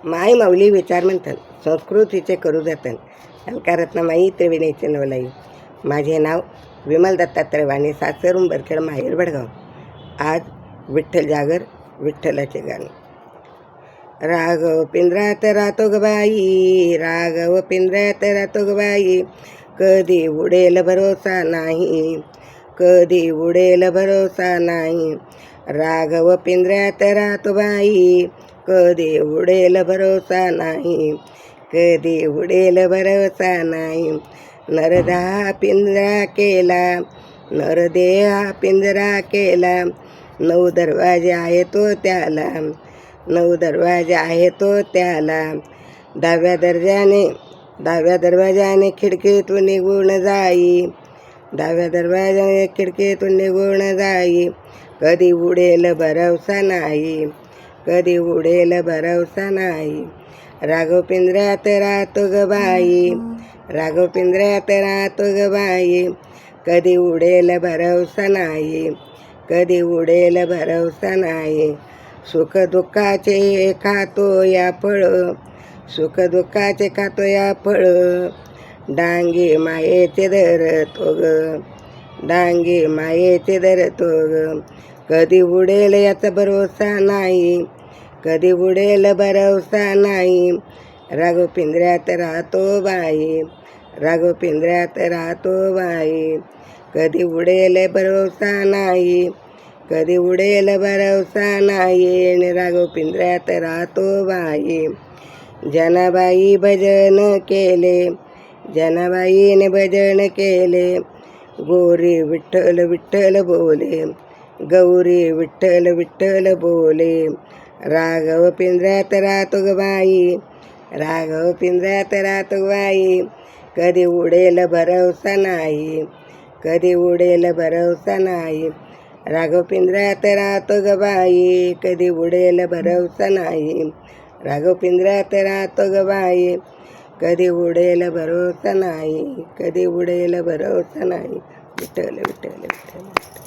माय माऊली विचार म्हणतात, संस्कृतीचे करू जतन. अलकारत्नमाई त्रिविणीचे नवलाई. माझे नाव विमल दत्तात्रय वाणी, सासर उंबरखेड, माहेर भडगाव. आज विठ्ठल जागर, विठ्ठलाचे गाणं. राघव पिंजऱ्यात राहतो ग बाई, राघव पिंजऱ्यात राहतो ग बाई, कधी उडेल भरोसा नाही, कधी उडेल भरोसा नाही. राघव पिंजऱ्यात राहतो बाई, कधी उडेल भरोसा नाही, कधी उडेल भरोसा नाही. नरदेहा पिंजरा केला, नरदेहा पिंजरा केला, 9 दरवाजे आहे तो त्याला, 9 दरवाजे आहे तो त्याला. 10व्या दरवाजाने खिडकीतून निघून जाई, 10व्या दरवाजाने खिडकीतून निघून जाई. कधी उडेल भरवसा नाही, कधी उडेल भरवसा नाही. राघव पिंजऱ्यात राहतो ग बाई, राघव पिंजऱ्यात राहतो ग बाई, कधी उडेल भरवसा नाही, कधी उडेल भरवसा नाही. सुख दुःखाचे खातो या फळ, सुख दुःखाचे खातो या फळ, डांगे मायेचे धरतो ग, डांगे मायेचे धरतो ग. कधी उडेल याचा भरोसा नाही, कधी उडेल भरोसा नाही. राघव पिंजऱ्यात राहतो बाई, राघव पिंजऱ्यात राहतो बाई, कधी उडेल भरोसा नाही, कधी उडेल भरोसा नाही. आणि राघव पिंजऱ्यात राहतो बाई. जनाबाई भजन केले, जनाबाईने भजन केले, गोरी विठ्ठल विठ्ठल बोले, गौरी विठ्ठल विठ्ठल बोले. राघव पिंजऱ्यात राहतो ग बाई, राघव पिंजऱ्यात राहतो ग बाई, कधी उडेल भरवसा नाही, कधी उडेल भरवसा नाही. राघव पिंजऱ्यात राहतो ग बाई, कधी उडेल भरवसा नाही. राघव पिंजऱ्यात राहतो ग बाई, कधी उडेल भरोसा नाही, कधी उडेल भरोसा नाही. विठ्ठल विठ्ठल विठ्ठल.